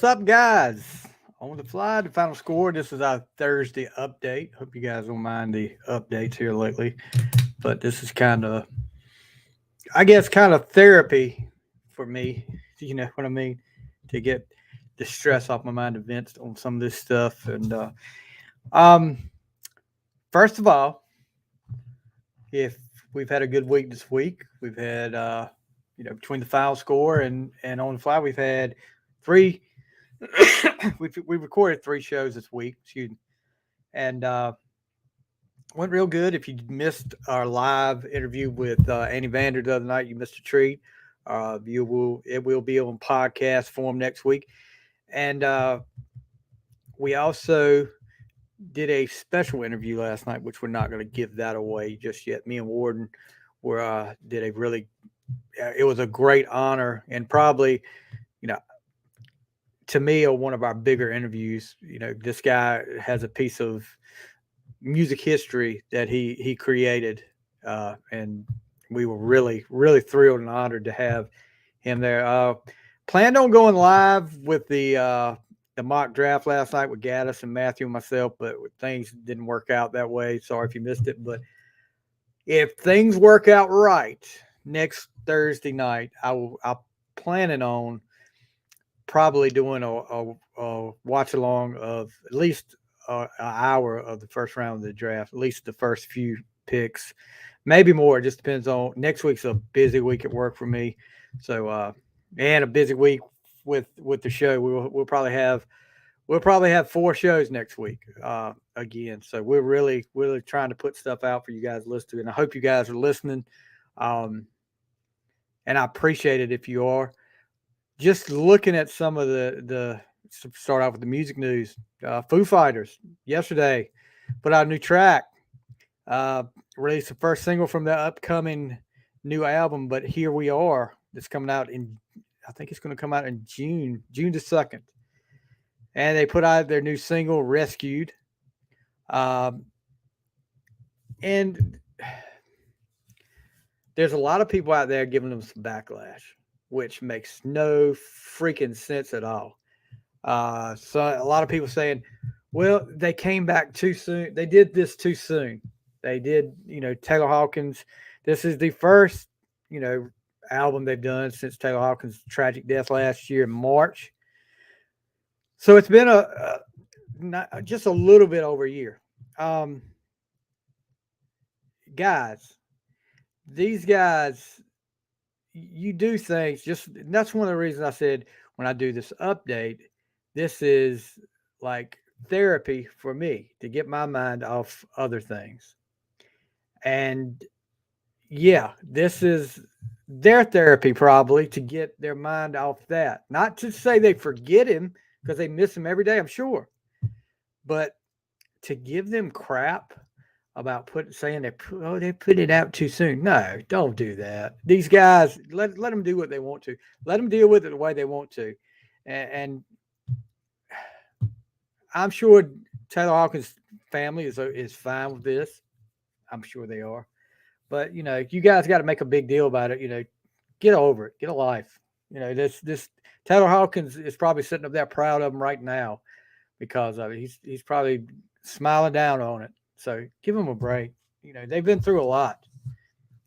What's up, guys? On the fly, the final score. This is our Thursday update. Hope you guys don't mind the updates here lately, but this is kind of, I guess, kind of therapy for me. You know what I mean? To get the stress off my mind, to vent on some of this stuff. And um, first of all, if we've had a good week this week, we've had between the final score and on the fly, we've had three we recorded three shows this week, excuse me, and went real good. If you missed our live interview with Annie Vander the other night, you missed a treat. It will be on podcast form next week, and we also did a special interview last night, which we're not going to give that away just yet. Me and Warden were did a really. It was a great honor, and probably you know to me, one of our bigger interviews. This guy has a piece of music history that he created, and we were really thrilled and honored to have him there. Planned on going live with the mock draft last night with Gaddis and Matthew and myself, but things didn't work out that way. Sorry if you missed it, but if things work out right next Thursday night, I'm planning on probably doing a watch along of at least an hour of the first round of the draft, at least the first few picks, maybe more. It just depends on next week's a busy week at work for me. So, and a busy week with the show. We'll probably have four shows next week again. So we're really trying to put stuff out for you guys to listen to, and I hope you guys are listening. Um, and I appreciate it if you are. Just looking at some of the start off with the music news. Foo Fighters yesterday put out a new track, uh, released the first single from the upcoming new album. But here we are. It's coming out I think it's going to come out in June the 2nd. And they put out their new single, Rescued. Um, and there's a lot of people out there giving them some backlash, which makes no freaking sense at all. So a lot of people saying, well, they came back too soon. They did this too soon. They did, Taylor Hawkins. This is the first, you know, album they've done since Taylor Hawkins' tragic death last year in March. So it's been not, just a little bit over a year. Um, guys, these guys, you do things just, that's one of the reasons I said when I do this update, this is like therapy for me to get my mind off other things. And yeah, this is their therapy probably to get their mind off that. Not to say they forget him because they miss him every day, I'm sure, but to give them crap about saying they put it out too soon. No, don't do that. These guys, let them do what they want to. Let them deal with it the way they want to, and I'm sure Taylor Hawkins' family is fine with this. I'm sure they are. But you guys got to make a big deal about it. Get over it. Get a life. This Taylor Hawkins is probably sitting up there proud of him right now because of it. He's probably smiling down on it. So give him a break. They've been through a lot,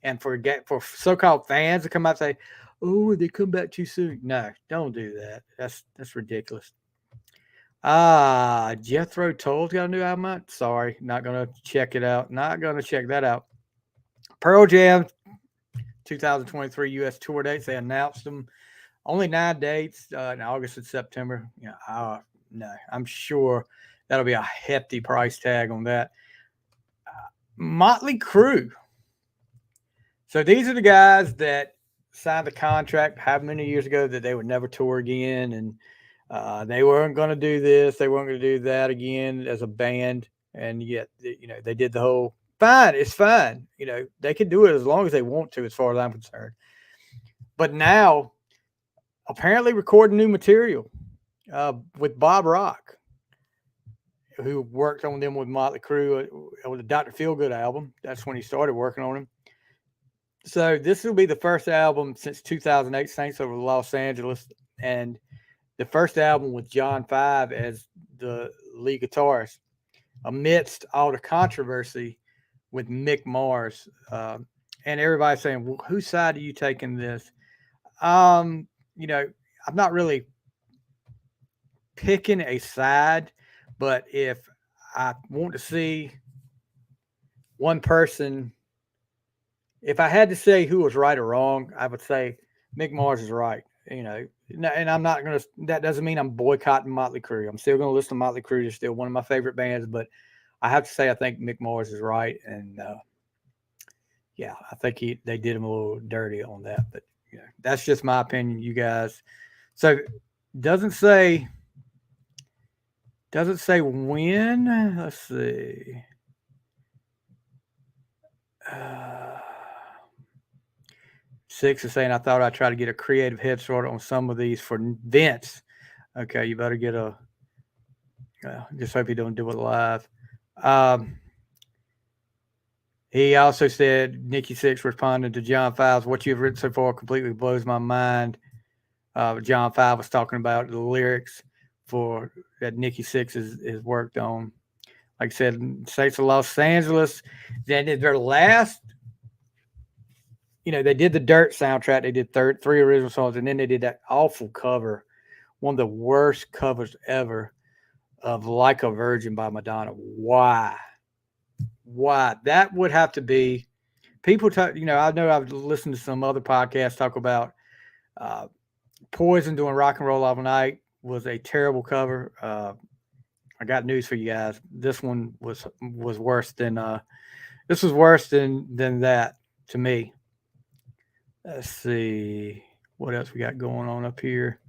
and for so-called fans to come out and say, "Oh, they come back too soon." No, don't do that. That's ridiculous. Jethro Tull's got a new album out. Sorry, not gonna check it out. Not gonna check that out. Pearl Jam 2023 U.S. tour dates. They announced them. Only 9 dates in August and September. No, I'm sure that'll be a hefty price tag on that. Motley Crue. So these are the guys that signed the contract how many years ago that they would never tour again, and they weren't going to do this, they weren't going to do that again as a band, and yet they did the whole fine. It's fine. They can do it as long as they want to, as far as I'm concerned. But now, apparently, recording new material with Bob Rock, who worked on them with Motley Crue with the Dr. Feelgood album. That's when he started working on them. So this will be the first album since 2008, Saints over Los Angeles, and the first album with John Five as the lead guitarist, amidst all the controversy with Mick Mars, and everybody saying, well, "Whose side are you taking this?" Um, you know, I'm not really picking a side, but if I want to see one person, if I had to say who was right or wrong, I would say Mick Mars is right. And I'm not gonna. That doesn't mean I'm boycotting Motley Crue. I'm still gonna listen to Motley Crue. They're still one of my favorite bands, but I have to say I think Mick Mars is right, and yeah, I think they did him a little dirty on that. But that's just my opinion. You guys, so doesn't say when. Let's see. Uh, Six is saying, I thought I'd try to get a creative head start on some of these for Vince. Okay, you better get a. Just hope you don't do it live. Um, he also said, Nikki Six responded to John Five's, what you've written so far completely blows my mind. John Five was talking about the lyrics for that Nikki Six is worked on. Like I said, States of Los Angeles. Then their last, they did the Dirt soundtrack. They did three original songs, and then they did that awful cover, one of the worst covers ever of Like a Virgin by Madonna. Why? That would have to be people talk. I know I've listened to some other podcasts talk about Poison doing Rock and Roll All Night was a terrible cover. I got news for you guys. This one was worse than this was worse than that to me. Let's see what else we got going on up here.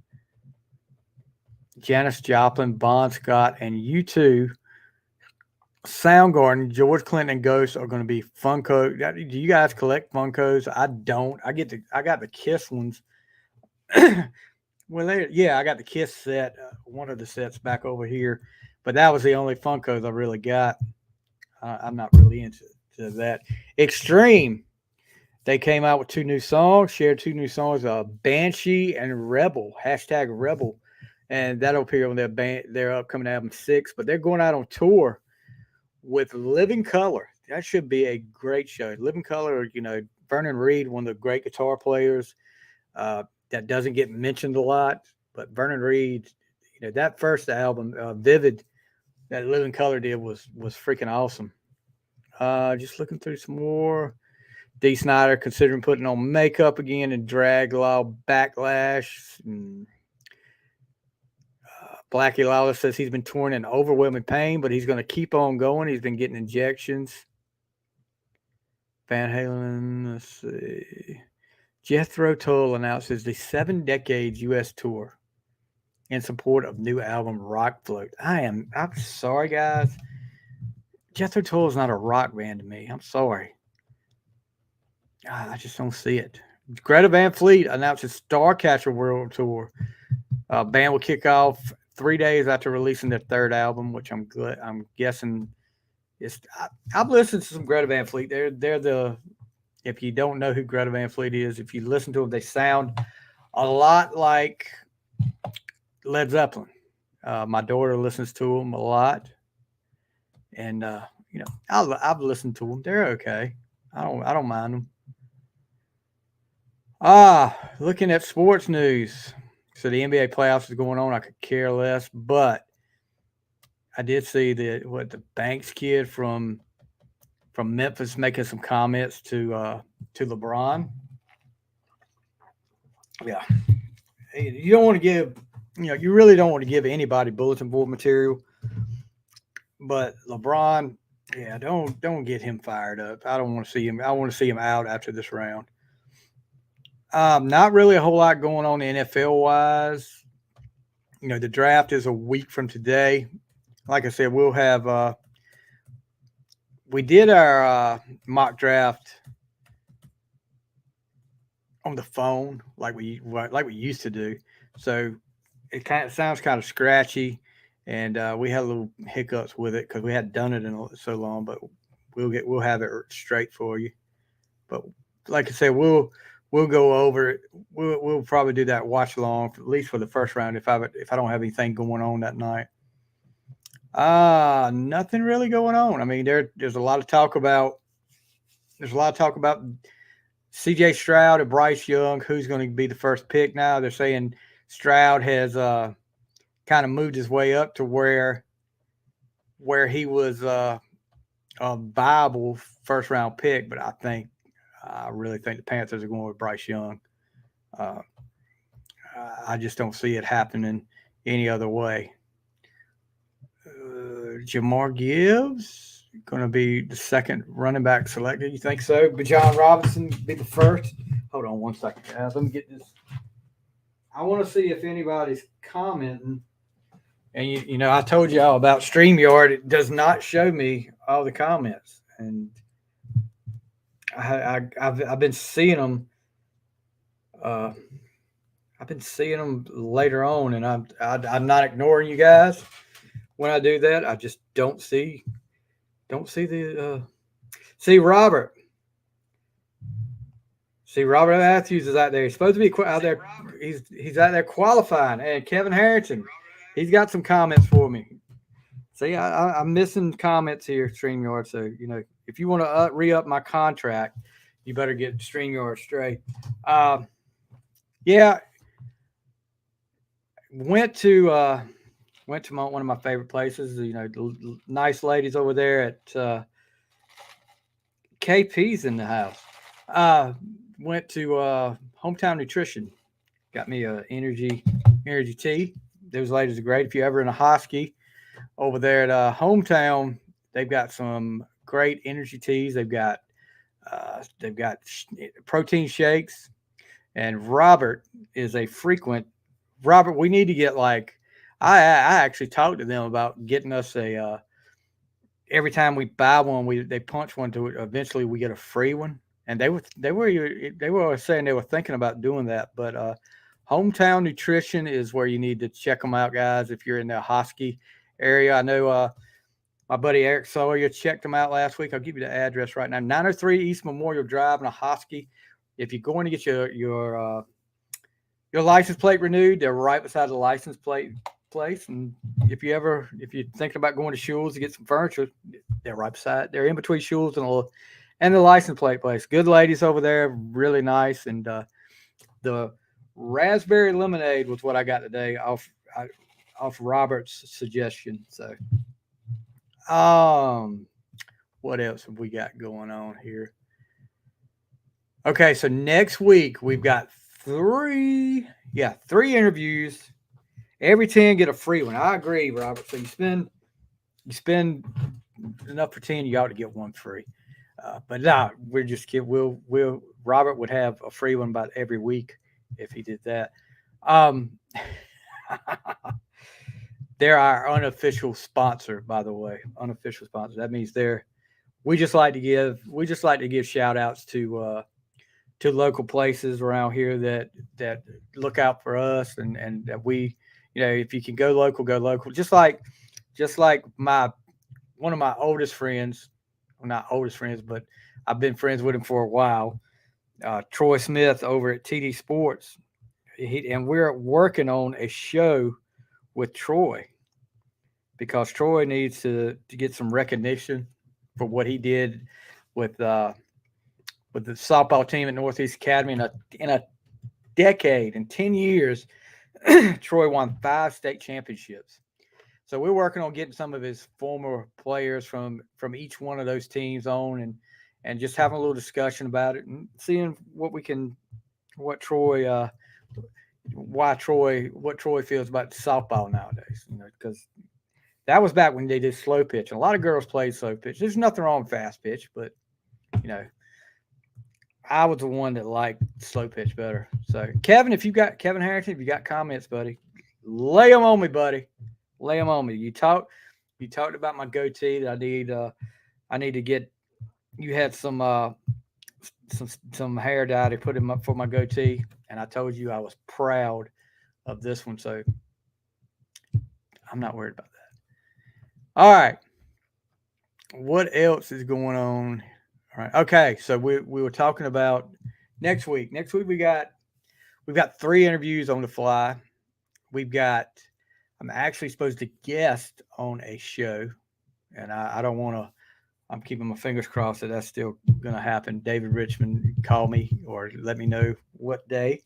Janis Joplin, Bon Scott, and U2, Soundgarden, George Clinton, and Ghost are going to be Funko. Do you guys collect Funkos? I don't. I got the Kiss ones. Well, I got the Kiss set, one of the sets back over here, but that was the only Funkos I really got. I'm not really into that. Extreme, they came out with shared two new songs, Banshee and Rebel, #Rebel, and that'll appear on their upcoming album 6. But they're going out on tour with Living Color. That should be a great show. Living Color, Vernon Reid, one of the great guitar players. That doesn't get mentioned a lot, but Vernon Reid, that first album, Vivid, that Living Color did was freaking awesome. Just looking through some more. Dee Snider considering putting on makeup again and drag law backlash. Blackie Lawless says he's been torn in overwhelming pain, but he's going to keep on going. He's been getting injections. Van Halen, let's see. Jethro Tull announces the 7 Decades U.S. tour in support of new album Rock Float. I'm sorry, guys. Jethro Tull is not a rock band to me. I'm sorry. I just don't see it. Greta Van Fleet announces Starcatcher World Tour. Band will kick off 3 days after releasing their third album, which I'm guessing I've listened to some Greta Van Fleet. They're the, if you don't know who Greta Van Fleet is, if you listen to them, they sound a lot like Led Zeppelin. My daughter listens to them a lot, and I've listened to them. They're okay. I don't mind them. Looking at sports news. So the NBA playoffs is going on. I could care less, but I did see the Banks kid from Memphis making some comments to LeBron. Yeah, you don't want to give, you really don't want to give anybody bulletin board material, but LeBron, yeah, don't get him fired up. I don't want to see him. I want to see him out after this round. Not really a whole lot going on NFL wise. The draft is a week from today. Like I said, we'll have. We did our mock draft on the phone, like we used to do. So it sounds kind of scratchy, and we had a little hiccups with it because we hadn't done it in so long. But we'll have it straight for you. But like I said, we'll we'll go over it. We'll probably do that watch along at least for the first round if I don't have anything going on that night. Nothing really going on. I mean, there's a lot of talk about C.J. Stroud and Bryce Young. Who's going to be the first pick now? They're saying Stroud has kind of moved his way up to where he was a viable first round pick, but I really think the Panthers are going with Bryce Young. I just don't see it happening any other way. Jamar Gibbs going to be the second running back selected. You think so? But John Robinson be the first. Hold on one second, guys. Let me get this. I want to see if anybody's commenting. And you know, I told you all about StreamYard. It does not show me all the comments, and I've been seeing them. I've been seeing them later on, and I'm not ignoring you guys when I do that. I just don't see the see Robert. See, Robert Matthews is out there. He's supposed to be out there. He's out there qualifying. And Kevin Harrington, he's got some comments for me. See, I'm missing comments here, StreamYard. So, you know, if you want to re-up my contract, you better get StreamYard straight. Yeah, went to one of my favorite places. You know, nice ladies over there at KP's in the house. Went to Hometown Nutrition. Got me a energy tea. Those ladies are great. If you're ever in a Hosky over there at Hometown, they've got some great energy teas. They've got protein shakes. And Robert is a frequent. Robert, we need to get like. I actually talked to them about getting us a. Every time we buy one, they punch one to it. Eventually, we get a free one. And they were saying they were thinking about doing that, but Hometown Nutrition is where you need to check them out, guys. If you're in the Hosky area, I know my buddy Eric Sawyer checked them out last week. I'll give you the address right now: 903 East Memorial Drive in a Hosky. If you're going to get your license plate renewed, they're right beside the license plate place. And if you're thinking about going to Schul's to get some furniture, they're right beside. They're in between Schul's and the license plate place. Good ladies over there, really nice. And the raspberry lemonade was what I got today off Robert's suggestion. So, what else have we got going on here? Okay, so next week we've got three interviews. Every 10 get a free one. I agree, Robert. So you spend enough for 10, you ought to get one free. But no, we're just kidding. Robert would have a free one about every week if he did that. They're our unofficial sponsor, by the way. Unofficial sponsor. That means we just like to give shout outs to local places around here that look out for us and that we, you know, if you can go local, go local. Just like one of my oldest friends. Well, not oldest friends, but I've been friends with him for a while. Troy Smith over at TD Sports. And we're working on a show with Troy because Troy needs to get some recognition for what he did with the softball team at Northeast Academy in a decade. In 10 years, Troy won 5 state championships. So we're working on getting some of his former players from each one of those teams on and just having a little discussion about it and seeing what Troy feels about softball nowadays. You know, because that was back when they did slow pitch. And a lot of girls played slow pitch. There's nothing wrong with fast pitch, but you know, I was the one that liked slow pitch better. So Kevin Harrington, if you got comments, buddy, lay them on me, buddy. Lay them on me. You talked about my goatee that I need to get. You had some hair dye to put him up for my goatee, and I told you I was proud of this one, so I'm not worried about that. All right. What else is going on? All right. Okay, so we were talking about Next week we've got 3 interviews on the fly. I'm actually supposed to guest on a show, and I don't want to. I'm keeping my fingers crossed that that's still going to happen. David Richmond call me or let me know what day.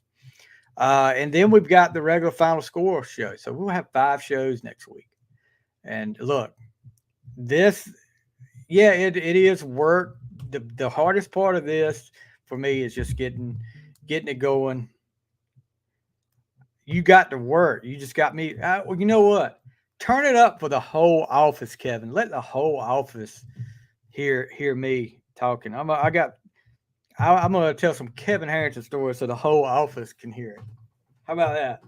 And then we've got the regular Final Score show. So we'll have 5 shows next week. And look, this, yeah, it is work. The hardest part of this for me is just getting it going. You got to work. You just got me. Well, you know what? Turn it up for the whole office, Kevin. Let the whole office hear me talking. I'm gonna tell some Kevin Harrington stories so the whole office can hear it. How about that?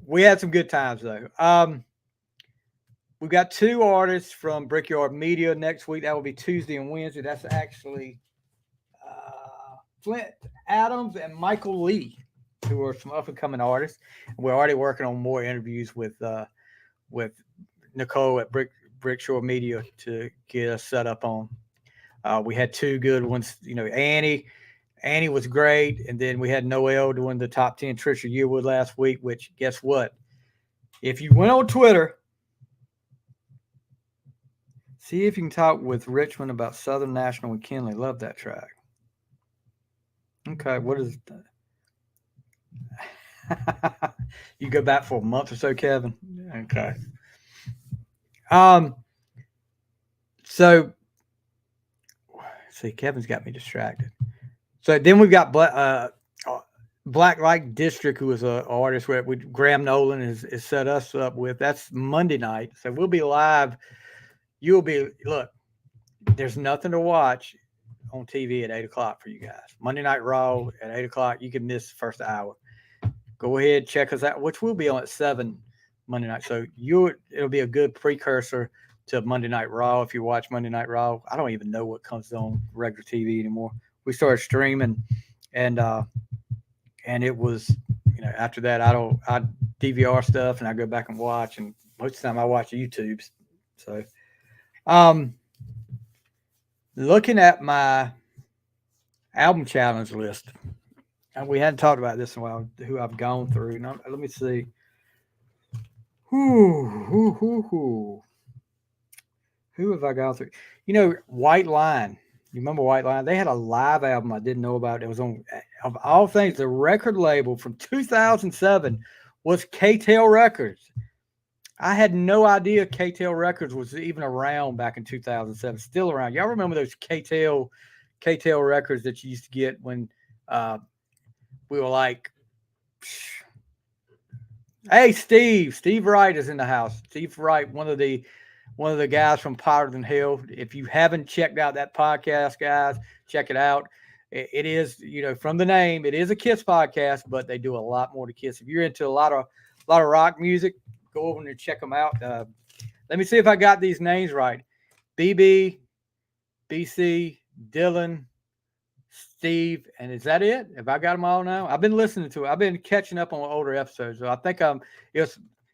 We had some good times though. We've got 2 artists from Brickyard Media next week. That will be Tuesday and Wednesday. That's actually Flint Adams and Michael Lee, who are some up and coming artists. We're already working on more interviews with Nicole at Brickshore Media to get us set up on. We had 2 good ones. You know, Annie was great, and then we had Noelle doing the top 10 Trisha Yearwood last week. Which, guess what? If you went on Twitter, see if you can talk with Richmond about Southern National and Kinley. Love that track. Okay, what is that? You go back for a month or so, Kevin? Okay. So, see, Kevin's got me distracted. So then we've got Black Light District, who is an artist with Graham Nolan is set us up with. That's Monday night. So we'll be live. Look, there's nothing to watch on TV at 8 o'clock for you guys. Monday Night Raw at 8 o'clock. You can miss the first hour. Go ahead, check us out, which will be on at 7 Monday night. So it'll be a good precursor to Monday Night Raw if you watch Monday Night Raw. I don't even know what comes on regular TV anymore. We started streaming, and it was, after that I DVR stuff and I go back and watch, and most of the time I watch YouTube. So, looking at my album challenge list, and we hadn't talked about this in a while, who I've gone through. Now, let me see. Who have I gone through? White Line. You remember White Line? They had a live album I didn't know about. It was on, of all things, the record label from 2007 was K-Tel Records. I had no idea K-Tel Records was even around back in 2007. Still around. Y'all remember those K-Tel records that you used to get when we were like, hey, Steve Wright is in the house. Steve Wright, one of the guys from Powder Than Hell. If you haven't checked out that podcast, guys, check it out. It is, from the name, it is a Kiss podcast, but they do a lot more to Kiss. If you're into a lot of rock music, go over and check them out. Let me see if I got these names right. BB, BC, Dylan, Steve, and is that it? Have I got them all now? I've been listening to it. I've been catching up on older episodes. So I think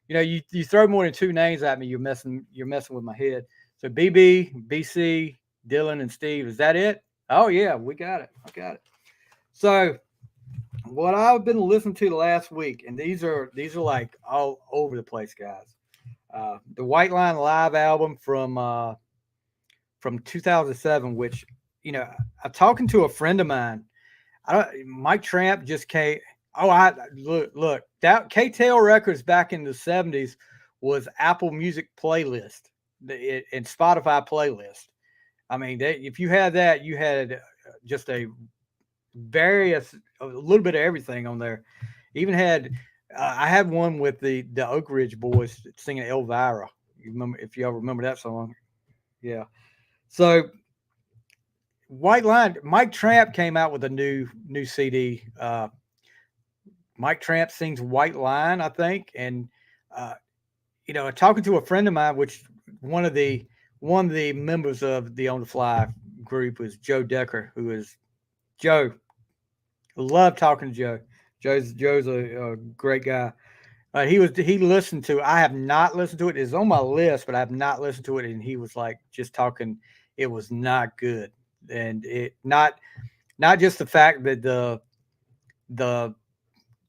you throw more than 2 names at me, you're messing with my head. So BB, BC, Dylan, and Steve. Is that it? Oh yeah, we got it. I got it. So what I've been listening to the last week, and these are like all over the place, guys. The White Line live album from 2007, which I'm talking to a friend of mine. Mike Tramp just came. Oh, look that K-Tel Records back in the 70s was Apple Music playlist and Spotify playlist. I mean, if you had that, you had just a little bit of everything on there. Even had I had one with the Oak Ridge Boys singing Elvira. You remember, if y'all remember that song? Yeah. So White Line, Mike Tramp came out with a new CD. Mike Tramp sings White Line, I think. And, talking to a friend of mine, which one of the members of the On the Fly group was Joe Decker, who is Joe. Love talking to Joe. Joe's a great guy. He listened to, I have not listened to it. It's on my list, but I have not listened to it. And he was like, just talking, it was not good. and it not just the fact that the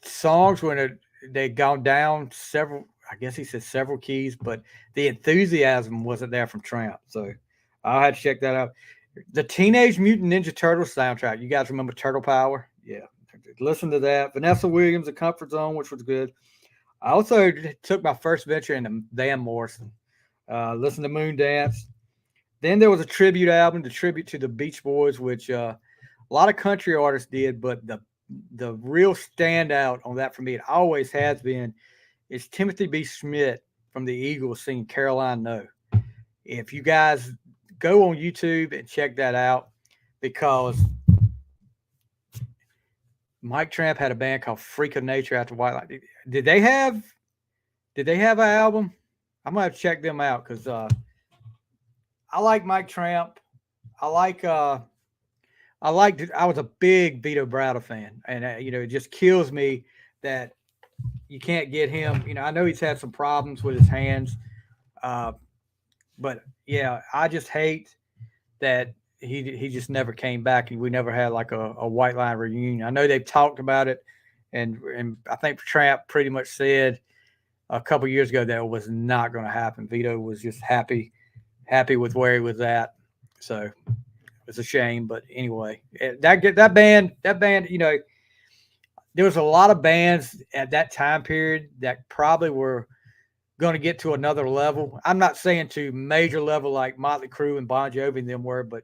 songs when they'd gone down several. I guess he said several keys, but the enthusiasm wasn't there from Tramp. So I'll have to check that out. The Teenage Mutant Ninja Turtles soundtrack. You guys remember Turtle Power? Yeah. Listen to that. Vanessa Williams, The Comfort Zone, which was good. I also took my first venture into Van Morrison. Listen to Moon Dance. Then there was a tribute album, the tribute to the Beach Boys, which a lot of country artists did, but the real standout on that for me, it always has been, is Timothy B. Schmidt from the Eagles singing Caroline No. If you guys go on YouTube and check that out, because Mike Tramp had a band called Freak of Nature after White Light. Did they have an album? I'm gonna have to check them out because I like Mike Tramp. I was a big Vito Bratta fan, and it just kills me that you can't get him. I know he's had some problems with his hands, but yeah, I just hate that he just never came back, and we never had like a White Line reunion. I know they've talked about it, and I think Tramp pretty much said a couple years ago that it was not going to happen. Vito was just happy with where he was at, so it's a shame. But anyway, that band, there was a lot of bands at that time period that probably were going to get to another level. I'm not saying to major level like Motley Crue and Bon Jovi and them were, but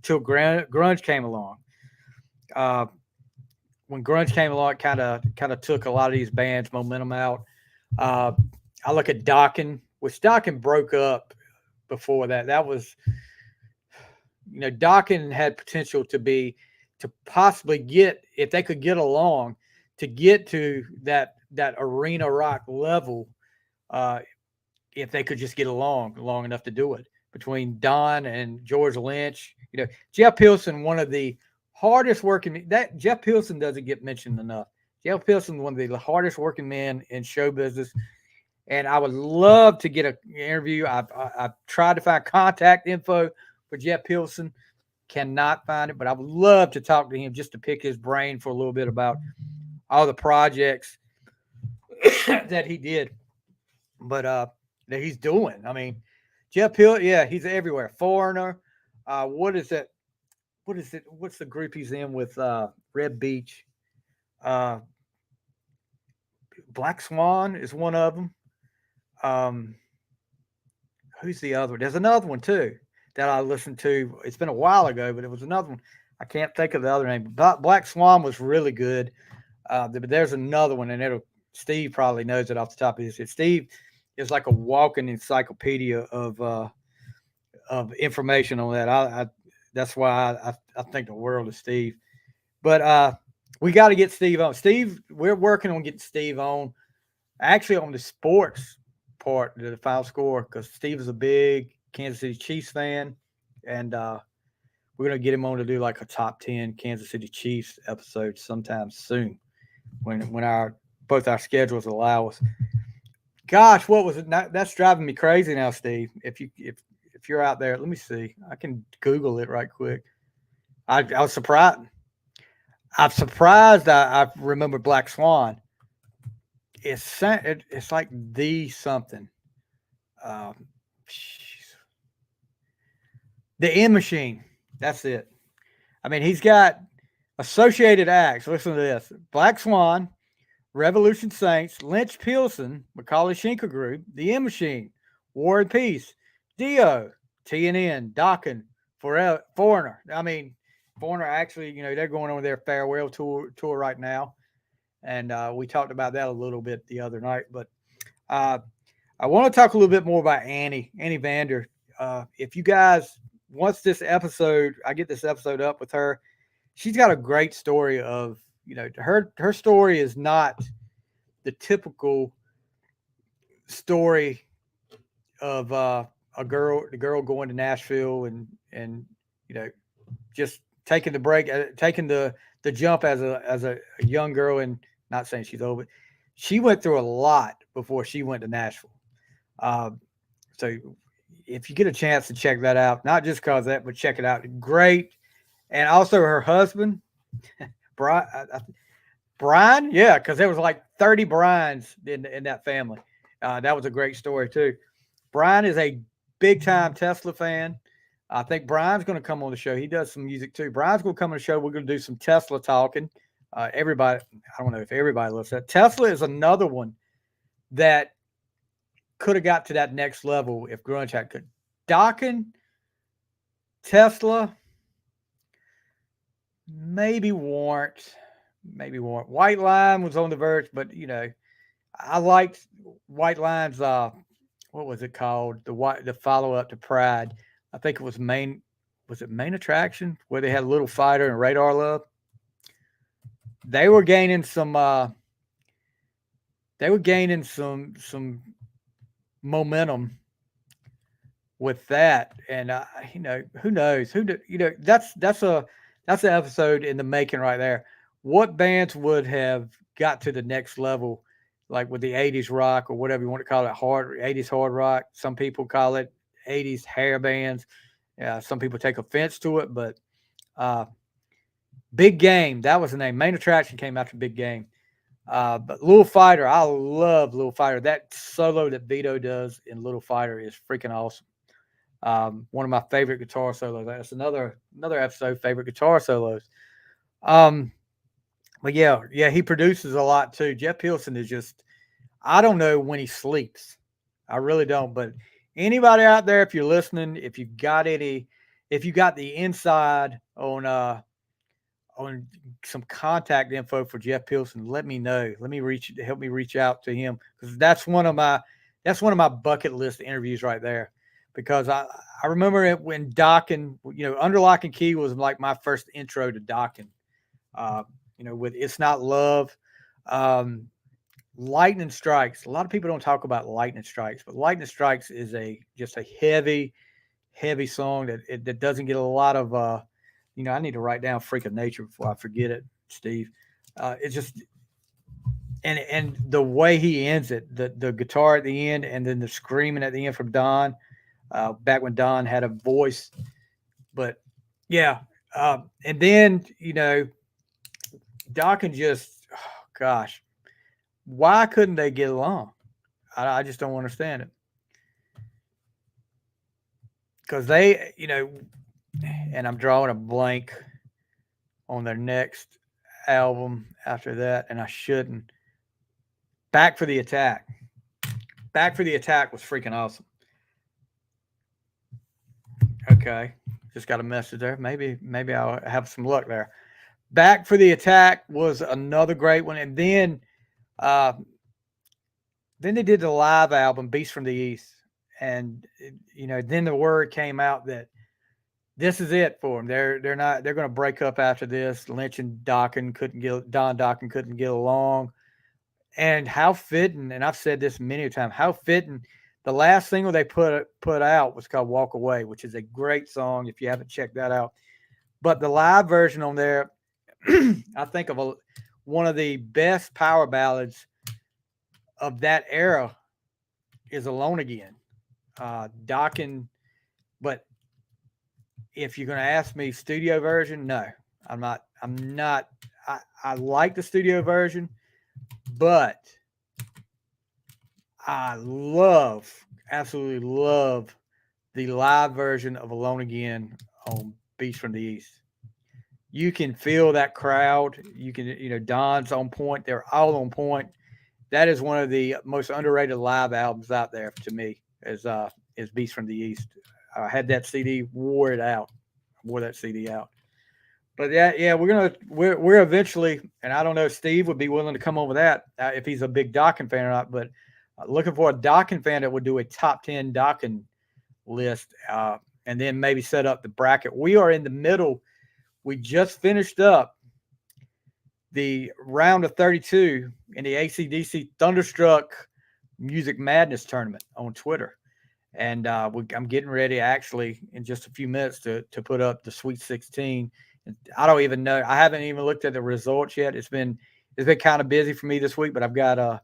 till grunge came along. When grunge came along, it kind of took a lot of these bands' momentum out. I look at Dokken, which Dokken broke up before that. That was, Dokken had potential to possibly get, if they could get along, to get to that arena rock level. If they could just get along long enough to do it, between Don and George Lynch, Jeff Pilson, one of the hardest working, that Jeff Pilson doesn't get mentioned enough. Jeff Pilson, one of the hardest working men in show business. And I would love to get an interview. I've tried to find contact info for Jeff Pilson, cannot find it, but I would love to talk to him just to pick his brain for a little bit about all the projects that he did. But that he's doing. I mean, Jeff Hill, yeah, he's everywhere. Foreigner. What is it? What's the group he's in with Red Beach? Black Swan is one of them. Who's the other one? There's another one too that I listened to. It's been a while ago, but it was another one. I can't think of the other name. But Black Swan was really good. But there's another one, and Steve probably knows it off the top of his head. Steve is like a walking encyclopedia of information on that. That's why I think the world of Steve. But we got to get Steve on. Steve, we're working on getting Steve on, actually on the sports part of the Final Score, because Steve is a big Kansas City Chiefs fan, and we're going to get him on to do like a top 10 Kansas City Chiefs episode sometime soon when both our schedules allow us. Gosh, what was it? That's driving me crazy now, Steve. If you're out there, let me see. I can Google it right quick. I was surprised. I'm surprised I remember Black Swan. It's like the something. The M Machine. That's it. I mean, he's got associated acts. Listen to this: Black Swan, Revolution Saints, Lynch Pilson, Macaulay Schenker Group, The M Machine, War and Peace, Dio, TNN, Dokken, Foreigner. I mean, Foreigner actually, they're going on their farewell tour right now. And we talked about that a little bit the other night. But I want to talk a little bit more about Annie Vander. If you guys, once I get this episode up with her, she's got a great story of, her story is not the typical story of the girl going to Nashville and just taking the break, taking the jump as a young girl, and not saying she's old, but she went through a lot before she went to Nashville. So if you get a chance to check that out, not just because of that, but check it out. Great and also her husband, Brian. Brian, yeah, because there was like 30 Brians in that family. That was a great story too. Brian is a big time Tesla fan. I think Brian's going to come on the show. He does some music too. Brian's going to come on the show. We're going to do some Tesla talking. Everybody, I don't know if everybody loves that. Tesla is another one that could have got to that next level if grunge had could. Dokken, Tesla, maybe Warrant. White Line was on the verge, but I liked White Line's what was it called? The follow up to Pride. I think it was Main Attraction where they had Little Fighter and Radar Love. They were gaining some some momentum with that, and who knows that's an episode in the making right there. What bands would have got to the next level, like with the 80s rock or whatever you want to call it, 80s hard rock? Some people call it 80s hair bands. Yeah, some people take offense to it, but Big Game, that was the name. Main Attraction came after Big Game. But Little Fighter, I love Little Fighter. That solo that Vito does in Little Fighter is freaking awesome. One of my favorite guitar solos. That's another episode, favorite guitar solos. But yeah, he produces a lot too. Jeff Pilson is just, I don't know when he sleeps. I really don't. But anybody out there, if you're listening, if you got the inside on some contact info for Jeff Pilson, let me know. Help me reach out to him, because that's one of my bucket list interviews right there. Because I remember it when Dokken, Under Lock and Key was like my first intro to Dokken. With It's Not Love, Lightning Strikes. A lot of people don't talk about Lightning Strikes, but Lightning Strikes is just a heavy song that doesn't get a lot of. I need to write down Freak of Nature before I forget it, Steve. It's just and the way he ends it, the guitar at the end, and then the screaming at the end from Don. Back when Don had a voice, but yeah, and then Dokken just, oh gosh, why couldn't they get along? I just don't understand it. Because they, and I'm drawing a blank on their next album after that, and I shouldn't. Back for the Attack. Back for the Attack was freaking awesome. Okay, just got a message there. Maybe I'll have some luck there. Back for the Attack was another great one, and then they did the live album Beast from the East, and then the word came out that this is it for them. They're going to break up after this. Lynch and Don Dokken couldn't get along, and how fitting. And I've said this many times. How fitting. The last single they put out was called Walk Away, which is a great song if you haven't checked that out. But the live version on there, I think of one of the best power ballads of that era is Alone Again. Dokken, but if you're going to ask me studio version, no, I'm not. I like the studio version, but I absolutely love the live version of Alone Again on Beast from the East. You can feel that crowd. You can, Don's on point. They're all on point. That is one of the most underrated live albums out there to me, is Beast from the East. I had that CD, wore that CD out. But yeah, we're eventually, and I don't know if Steve would be willing to come on with that if he's a big Dokken fan or not, but looking for a Dokken fan that would do a top 10 Dokken list, and then maybe set up the bracket. We are in the middle. We just finished up the round of 32 in the AC/DC Thunderstruck Music Madness tournament on Twitter. And I'm getting ready actually in just a few minutes to put up the Sweet 16. I don't even know. I haven't even looked at the results yet. It's been kind of busy for me this week, but I've got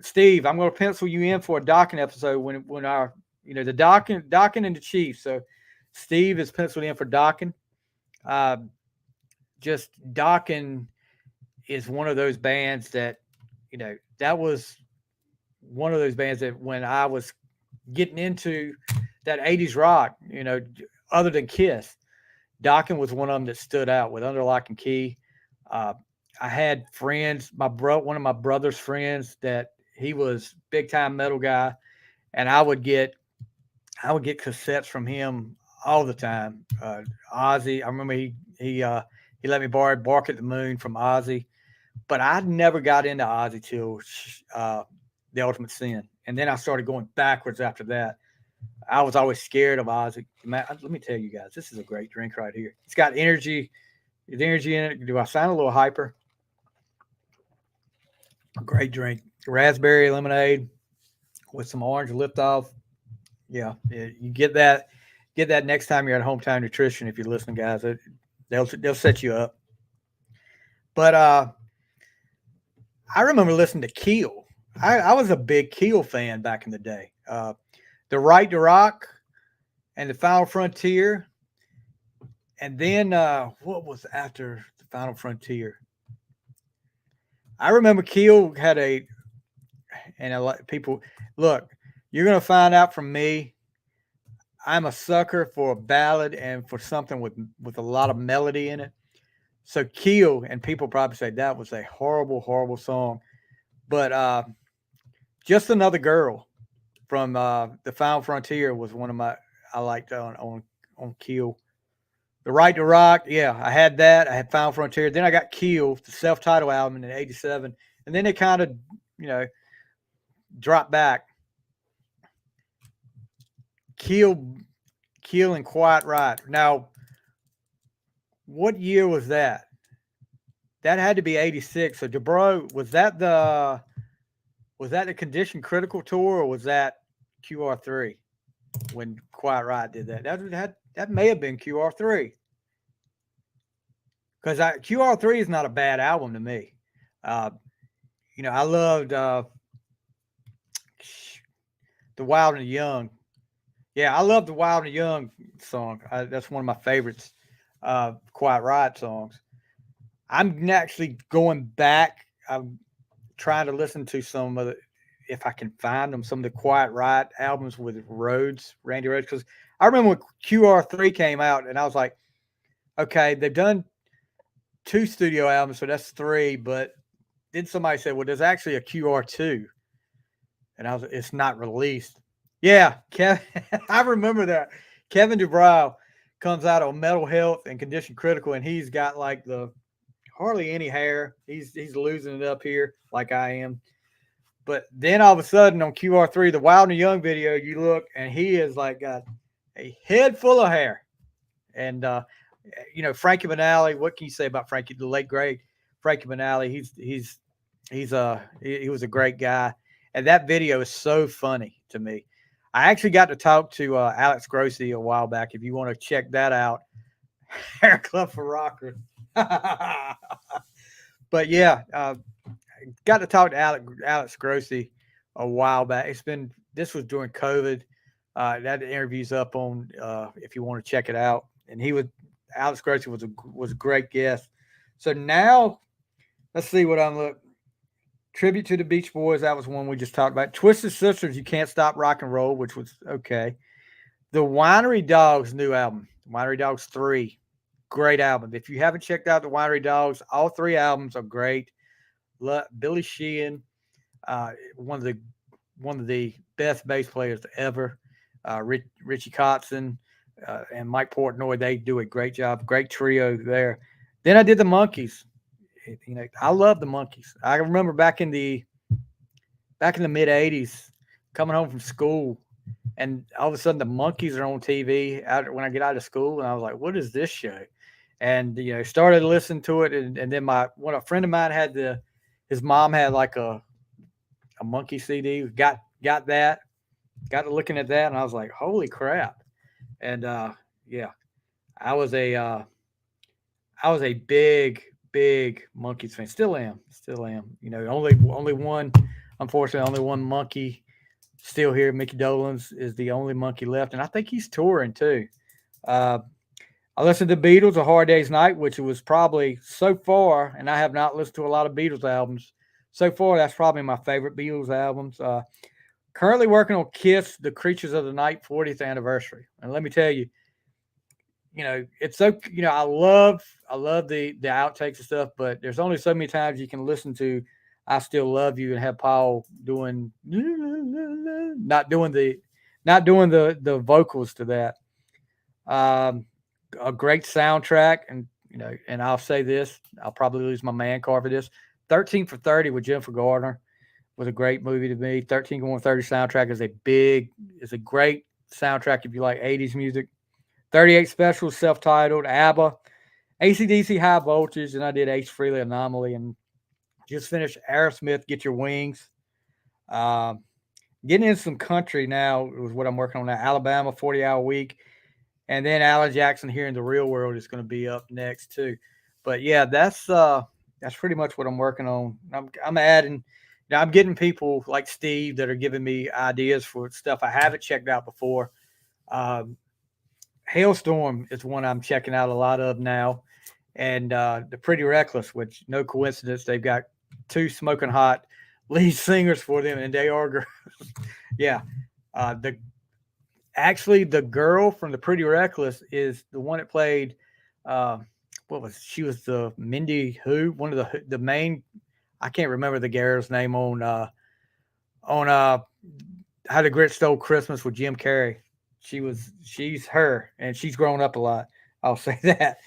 Steve, I'm going to pencil you in for a Dokken episode when our the Dokken and the Chiefs. So Steve is penciled in for Dokken. Just Dokken is one of those bands that, that was one of those bands that when I was getting into that 80s rock, other than Kiss, Dokken was one of them that stood out with Under Lock and Key. Uh, I had friends, one of my brother's friends, that he was big time metal guy, and I would get cassettes from him all the time. Ozzy, I remember he let me borrow "Bark at the Moon" from Ozzy, but I never got into Ozzy till the Ultimate Sin, and then I started going backwards after that. I was always scared of Ozzy. Man, let me tell you guys, this is a great drink right here. It's got energy. There's energy in it. Do I sound a little hyper? Great drink. Raspberry lemonade with some orange lift off. Yeah, you get that. Get that next time you're at Hometown Nutrition. If you're listening, guys, they'll set you up. But I remember listening to Keel. I was a big Keel fan back in the day. The Right to Rock and the Final Frontier, and then what was after the Final Frontier? I remember Keel had and a lot of people look. You're gonna find out from me. I'm a sucker for a ballad and for something with a lot of melody in it. So Keel, and people probably say that was a horrible, horrible song, but Just Another Girl from the Final Frontier was one of my I liked on Keel. The Right to Rock, yeah, I had that. I had Final Frontier. Then I got Keel, the self-titled album in '87, and then it kind of you know dropped back. Keel, Keel, and Quiet Riot. Now, what year was that? That had to be '86. So, DeBro, was that the Condition Critical tour, or was that QR3 when Quiet Riot did that? That may have been QR3 because QR3 is not a bad album to me. Uh, I loved the Wild and the Young. Yeah, I love the Wild and the Young song. That's one of my favorites. Quiet Riot songs. I'm actually going back. I'm trying to listen to some of the, if I can find them, some of the Quiet Riot albums with Randy Rhoads. Because I remember when QR3 came out, and I was like, okay, they've done 2 studio albums, so that's 3. But then somebody said, well, there's actually a QR2, and it's not released. Yeah, I remember that. Kevin DuBrow comes out on Mental Health and Condition Critical, and he's got like the hardly any hair. He's losing it up here like I am. But then all of a sudden on QR3, the Wild and Young video, you look and he is like got a head full of hair. And Frankie Banali, what can you say about Frankie, the late great Frankie Banali? He was a great guy. And that video is so funny to me. I actually got to talk to Alex Grossi a while back. If you want to check that out, Hair Club for Rockers. But yeah, got to talk to Alex Grossi a while back. This was during COVID. That interview's up on if you want to check it out. And Alex Grossi was a great guest. So now let's see what I'm looking. Tribute to the Beach Boys, that was one we just talked about. Twisted Sisters, You Can't Stop Rock and Roll, which was okay. The Winery Dogs new album, Winery Dogs 3, great album. If you haven't checked out the Winery Dogs, all 3 albums are great. Billy Sheehan, one of the best bass players ever. Richie Kotzen and Mike Portnoy, they do a great job. Great trio there. Then I did the Monkees. I love the Monkees. I remember back in the mid '80s, coming home from school, and all of a sudden the Monkees are on TV when I get out of school, and I was like, "What is this show?" And started listening to it, and then a friend of mine had his mom had like a Monkey CD. Got that, got to looking at that, and I was like, "Holy crap!" And yeah, I was a big Monkees fan. Still am. Only one, unfortunately, only one Monkey still here. Mickey Dolenz is the only Monkey left, and I think he's touring too. I listened to Beatles, A Hard Day's Night, which was probably so far, and I have not listened to a lot of Beatles albums. So far, that's probably my favorite Beatles albums. Currently working on Kiss, The Creatures of the Night 40th anniversary. And let me tell you, it's so, I love the outtakes and stuff, but there's only so many times you can listen to I Still Love You and have Paul doing, not doing the vocals to that. Um, a great soundtrack, and I'll say this, I'll probably lose my man card for this. 13 for 30 with Jennifer Gardner was a great movie to me. 13 going 30 soundtrack is a great soundtrack if you like 80s music. 38 Special, self-titled, ABBA, AC/DC High Voltage, and I did Ace Frehley Anomaly, and just finished Aerosmith Get Your Wings. Um, Getting in some country now is what I'm working on now. Alabama 40-hour week. And then Alan Jackson here in the real world is going to be up next too. But yeah, that's pretty much what I'm working on. I'm adding, I'm getting people like Steve that are giving me ideas for stuff I haven't checked out before. Um, Hailstorm is one I'm checking out a lot of now, and the Pretty Reckless, which no coincidence they've got two smoking hot lead singers for them, and they are, yeah. The girl from the Pretty Reckless is the one that played. Uh, she was the Mindy Who, one of the main. I can't remember the girl's name on How the Grinch Stole Christmas with Jim Carrey. She's her, and she's grown up a lot. I'll say that.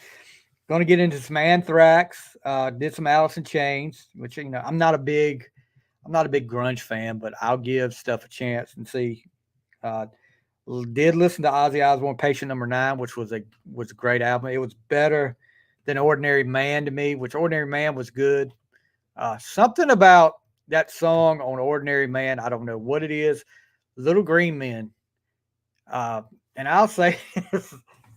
Going to get into some Anthrax. Did some Alice in Chains, which I'm not a big grunge fan, but I'll give stuff a chance and see. Uh, did listen to Ozzy Osbourne Patient Number 9, which was a great album. It was better than Ordinary Man to me, which Ordinary Man was good. Something about that song on Ordinary Man, I don't know what it is. Little Green Men. And I'll say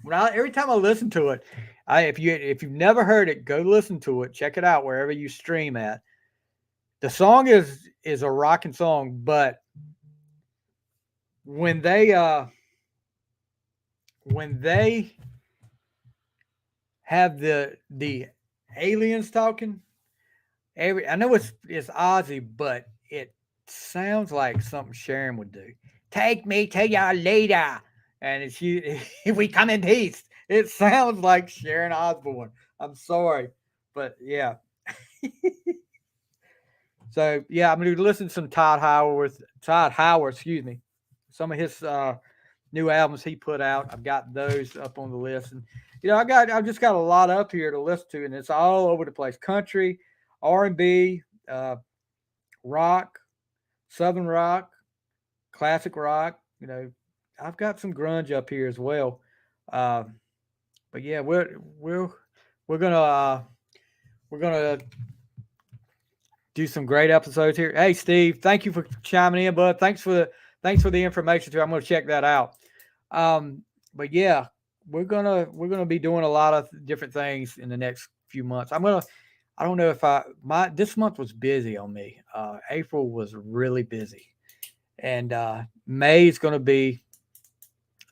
every time I listen to it, if you've never heard it, go listen to it. Check it out wherever you stream at. The song is a rocking song, but when they have the aliens talking, I know it's Ozzy, but it sounds like something Sharon would do. Take me to your leader, and it's you. If we come in peace, it sounds like Sharon Osbourne. I'm sorry, but yeah. So yeah, I'm going to listen to some Todd Howard, excuse me, some of his new albums he put out. I've got those up on the list, and I've just got a lot up here to listen to, and it's all over the place: country, R&B, rock, southern rock, classic rock. I've got some grunge up here as well. Uh, but yeah, we're gonna do some great episodes here. Hey, Steve, thank you for chiming in, bud. Thanks for the information too. I'm gonna check that out. But yeah, we're gonna be doing a lot of different things in the next few months. I don't know if this month was busy on me. April was really busy, and May's gonna be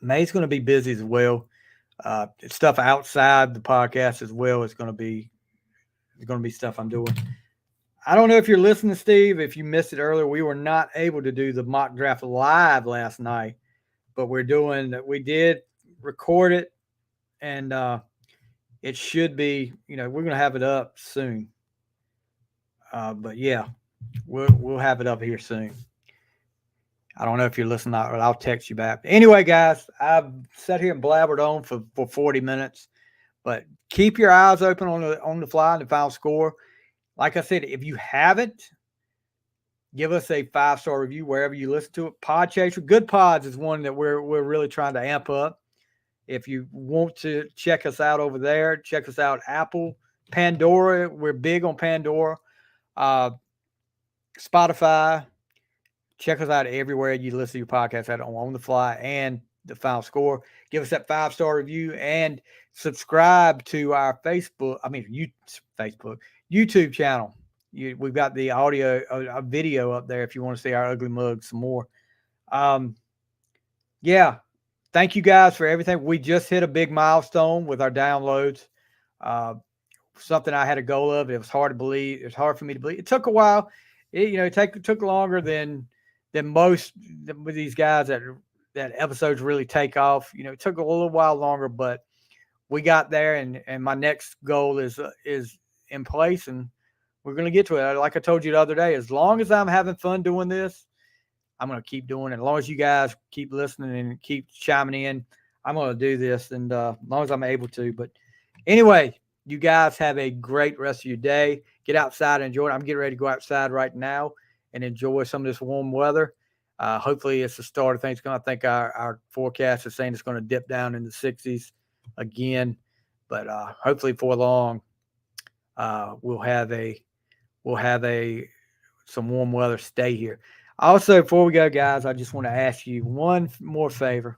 busy as well. Stuff outside the podcast as well is gonna be stuff I'm doing. I don't know if you're listening, Steve. If you missed it earlier, we were not able to do the mock draft live last night, but we did record it, and it should be, we're going to have it up soon. But yeah, we'll have it up here soon. I don't know if you're listening, or I'll text you back. Anyway, guys, I've sat here and blabbered on for 40 minutes, but keep your eyes open on the fly and the final score. Like I said, if you haven't, give us a 5-star review wherever you listen to it. Podchaser, Good Pods is one that we're really trying to amp up. If you want to check us out over there, check us out. Apple, Pandora, we're big on Pandora. Spotify, check us out everywhere you listen to your podcast at on the fly and the final score. Give us that 5-star review and subscribe to our YouTube channel. We've got the audio, a video up there if you want to see our ugly mug some more. Yeah. thank you guys for everything. We just hit a big milestone with our downloads. Something I had a goal of. It was hard to believe. It was hard for me to believe. It took a while. It took longer than most with these guys that episodes really take off. It took a little while longer, but we got there, and my next goal is in place, and we're going to get to it. Like I told you the other day, as long as I'm having fun doing this, I'm going to keep doing it. As long as you guys keep listening and keep chiming in, I'm going to do this, and as long as I'm able to. But anyway, you guys have a great rest of your day. Get outside and enjoy it. I'm getting ready to go outside right now and enjoy some of this warm weather. Hopefully it's the start of things. I think our forecast is saying it's going to dip down in the 60s again, but hopefully for long we'll have some warm weather stay here. Also, before we go, guys, I just want to ask you one more favor.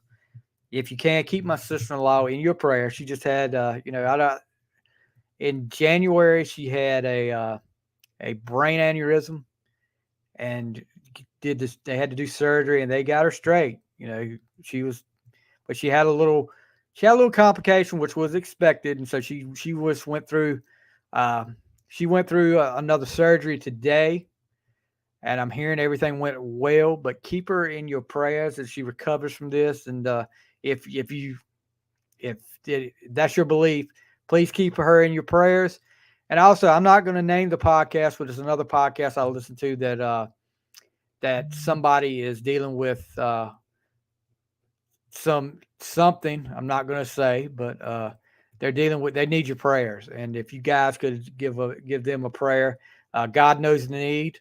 If you can, keep my sister-in-law in your prayers. She just had in January she had a brain aneurysm, and they had to do surgery, and they got her straight. But she had a little complication, which was expected, and so she went through another surgery today, and I'm hearing everything went well. But keep her in your prayers as she recovers from this, and if that's your belief, please keep her in your prayers. And also, I'm not going to name the podcast, but there's another podcast I listen to that somebody is dealing with something. I'm not going to say, but they need your prayers. And if you guys could give them a prayer, God knows the need,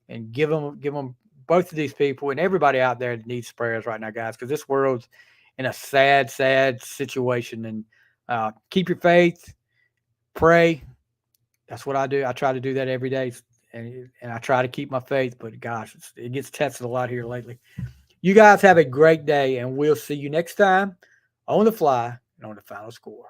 and give them both of these people and everybody out there that needs prayers right now, guys, because this world's in a sad situation. And keep your faith, pray. That's what I do. I try to do that every day, and I try to keep my faith. But gosh, it gets tested a lot here lately. You guys have a great day, and we'll see you next time on The Fly and on The Final Score.